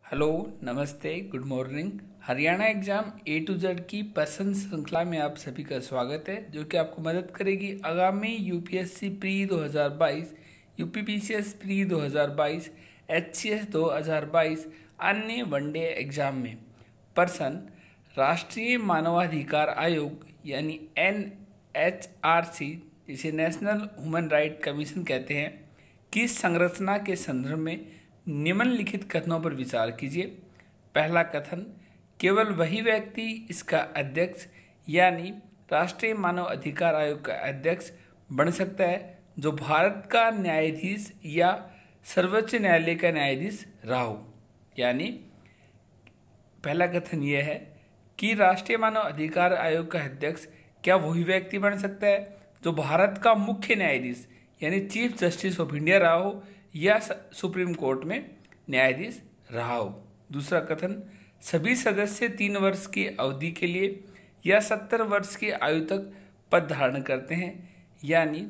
Hello, नमस्ते, good morning. Haryana exam A to Z की प्रश्न श्रृंखला में आप सभी का स्वागत है, जो कि आपको मदद करेगी आगामी UPSC pre 2022, UPPCS pre 2022, HCS 2022 अन्य वनडे एग्जाम में प्रश्न राष्ट्रीय मानवाधिकार आयोग यानी NHRC, जिसे नेशनल ह्यूमन राइट कमीशन कहते हैं, की संरचना के संदर्भ में निम्नलिखित कथनों पर विचार कीजिए। पहला कथन, केवल वही व्यक्ति इसका अध्यक्ष यानी राष्ट्रीय मानव अधिकार आयोग का अध्यक्ष बन सकता है जो भारत का न्यायाधीश या सर्वोच्च न्यायालय का न्यायाधीश रहा हो। यानी पहला कथन यह है कि राष्ट्रीय मानव अधिकार आयोग का अध्यक्ष क्या वही व्यक्ति बन सकता है जो भारत का मुख्य न्यायाधीश यानी चीफ जस्टिस ऑफ इंडिया रहा हो या सुप्रीम कोर्ट में न्यायाधीश रहा हो। दूसरा कथन, सभी सदस्य 3 वर्ष की अवधि के लिए या 70 वर्ष की आयु तक पद धारण करते हैं। यानी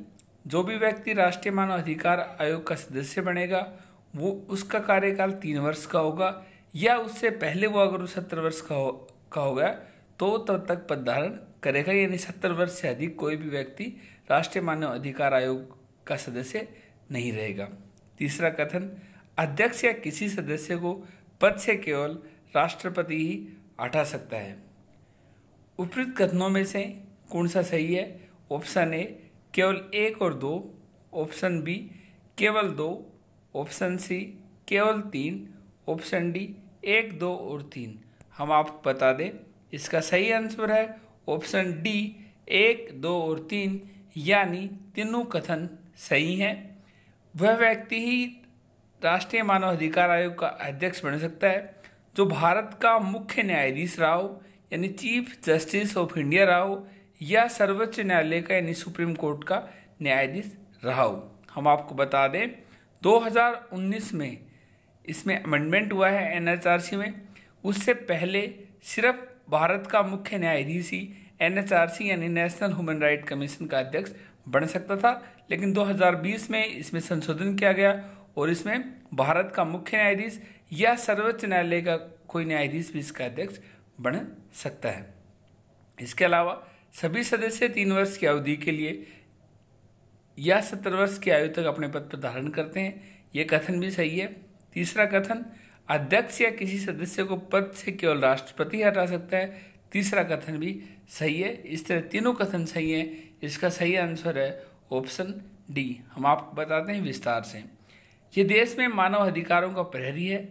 जो भी व्यक्ति राष्ट्रीय मानव अधिकार आयोग का सदस्य बनेगा वो उसका कार्यकाल 3 वर्ष का होगा, या उससे पहले वो अगर 70 वर्ष का होगा तो तब तक पद धारण करेगा। यानी 70 वर्ष से अधिक कोई भी व्यक्ति राष्ट्रीय मानव अधिकार आयोग का सदस्य नहीं रहेगा। तीसरा कथन, अध्यक्ष या किसी सदस्य को पद से केवल राष्ट्रपति ही हटा सकता है। उपयुक्त कथनों में से कौन सा सही है? ऑप्शन ए केवल 1 और 2, ऑप्शन बी केवल 2, ऑप्शन सी केवल 3, ऑप्शन डी 1, 2 और 3। हम आपको बता दें इसका सही आंसर है ऑप्शन डी 1, 2 और 3, यानी तीनों कथन सही हैं। वह व्यक्ति ही राष्ट्रीय मानव अधिकार आयोग का अध्यक्ष बन सकता है जो भारत का मुख्य न्यायाधीश रहा हो यानी चीफ जस्टिस ऑफ इंडिया रहा हो, या सर्वोच्च न्यायालय का यानी सुप्रीम कोर्ट का न्यायाधीश रहा हो। हम आपको बता दें 2019 में इसमें अमेंडमेंट हुआ है NHRC में। उससे पहले सिर्फ भारत का मुख्य न्यायाधीश ही NHRC यानी नेशनल ह्यूमन राइट कमीशन का अध्यक्ष बन सकता था, लेकिन 2020 में इसमें संशोधन किया गया और इसमें भारत का मुख्य न्यायाधीश या सर्वोच्च न्यायालय का कोई न्यायाधीश भी इसका अध्यक्ष बन सकता है। इसके अलावा सभी सदस्य 3 वर्ष की अवधि के लिए या 70 वर्ष की आयु तक अपने पद पर धारण करते हैं। यह कथन भी सही है। तीसरा कथन, अध्यक्ष या किसी सदस्य को पद से केवल राष्ट्रपति हटा सकता है। तीसरा कथन भी सही है। इस तरह तीनों कथन सही हैं। इसका सही आंसर है ऑप्शन डी। हम आपको बताते हैं विस्तार से। ये देश में मानव अधिकारों का प्रहरी है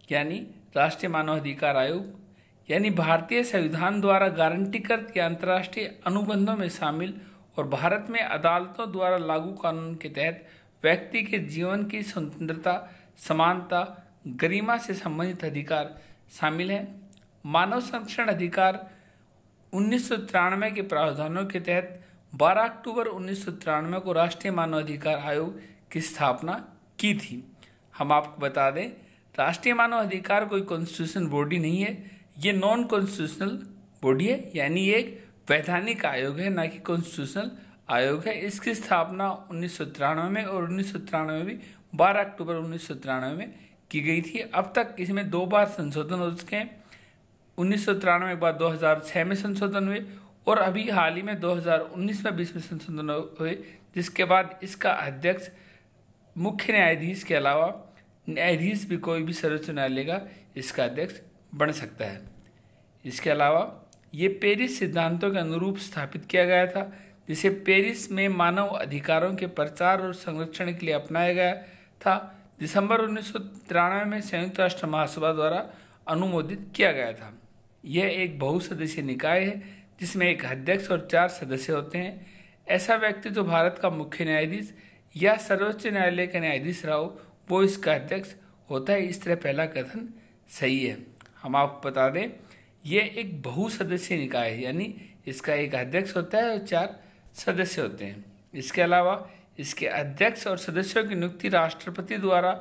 यानी राष्ट्रीय मानव अधिकार आयोग, यानी भारतीय संविधान द्वारा गारंटीकृत या अंतर्राष्ट्रीय अनुबंधों में शामिल और भारत में अदालतों द्वारा लागू कानून के तहत व्यक्ति के जीवन की स्वतंत्रता, समानता, गरिमा से संबंधित अधिकार शामिल है। मानव संरक्षण अधिकार 1993 के प्रावधानों के तहत 12 अक्टूबर 1993 को राष्ट्रीय मानव अधिकार आयोग की स्थापना की थी। हम आपको बता दें राष्ट्रीय मानव अधिकार कोई कॉन्स्टिट्यूशनल बॉडी नहीं है, ये नॉन कॉन्स्टिट्यूशनल बॉडी है, यानी ये एक वैधानिक आयोग है, ना कि कॉन्स्टिट्यूशनल आयोग है। इसकी स्थापना 1993 में और 1993 में भी 12 अक्टूबर 1993 में की गई थी। अब तक इसमें 2 बार संशोधन हो चुके हैं। 1993 के बाद 2006 में संशोधन हुए और अभी हाल ही में 2019 में 20 में संशोधन हुए, जिसके बाद इसका अध्यक्ष मुख्य न्यायाधीश के अलावा न्यायाधीश भी कोई भी सर्वोच्च न्यायालय का इसका अध्यक्ष बन सकता है। इसके अलावा ये पेरिस सिद्धांतों के अनुरूप स्थापित किया गया था, जिसे पेरिस में मानव अधिकारों के प्रचार और संरक्षण के लिए अपनाया गया था। दिसंबर 1993 में संयुक्त राष्ट्र महासभा द्वारा अनुमोदित किया गया था। यह एक बहुसदस्यीय निकाय है जिसमें एक अध्यक्ष और 4 सदस्य होते हैं। ऐसा व्यक्ति जो भारत का मुख्य न्यायाधीश या सर्वोच्च न्यायालय का न्यायाधीश रहा हो वो इसका अध्यक्ष होता है। इस तरह पहला कथन सही है। हम आपको बता दें यह एक बहुसदस्यीय निकाय है, यानी इसका एक अध्यक्ष होता है और 4 सदस्य होते हैं। इसके अलावा इसके अध्यक्ष और सदस्यों की नियुक्ति राष्ट्रपति द्वारा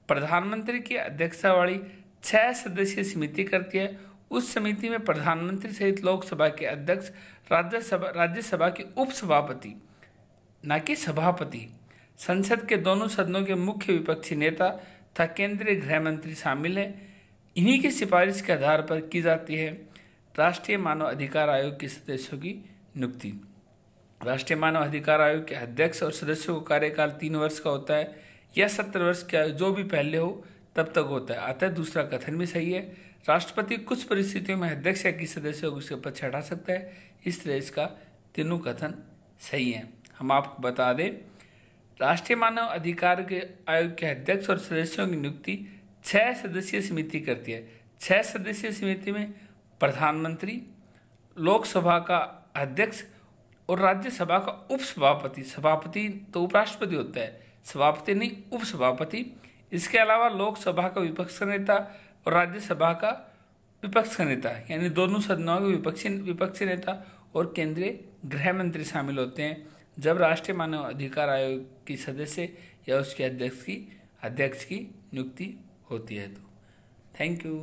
प्रधानमंत्री की अध्यक्षता वाली 6 सदस्यीय समिति करती है। उस समिति में प्रधानमंत्री सहित लोकसभा के अध्यक्ष, राज्यसभा के उपसभापति न कि सभापति, संसद के दोनों सदनों के मुख्य विपक्षी नेता तथा केंद्रीय गृह मंत्री शामिल हैं। इन्हीं की सिफारिश के आधार पर की जाती है राष्ट्रीय मानव अधिकार आयोग के सदस्यों की नियुक्ति। राष्ट्रीय मानव अधिकार आयोग के अध्यक्ष और सदस्यों का कार्यकाल 3 वर्ष का होता है या 70 वर्ष का, जो भी पहले हो तब तक होता है। अतः दूसरा कथन भी सही है। राष्ट्रपति कुछ परिस्थितियों में अध्यक्ष या किसी सदस्य को उसके पद से हटा सकता है। इस तरह इसका तीनों कथन सही है। हम आपको बता दें, राष्ट्रीय मानव अधिकार के आयोग के अध्यक्ष और सदस्यों की नियुक्ति 6 सदस्यीय समिति करती है। 6 सदस्यीय समिति में प्रधानमंत्री, लोकसभा का अध्यक्ष और राज्यसभा का उपसभापति, सभापति तो उपराष्ट्रपति होता है, सभापति नहीं उपसभापति। इसके अलावा लोकसभा का विपक्ष का नेता और राज्यसभा का विपक्ष का नेता, यानी दोनों सदनों के विपक्षी नेता और केंद्रीय गृह मंत्री शामिल होते हैं जब राष्ट्रीय मानव अधिकार आयोग की सदस्य या उसके अध्यक्ष की नियुक्ति होती है। तो थैंक यू।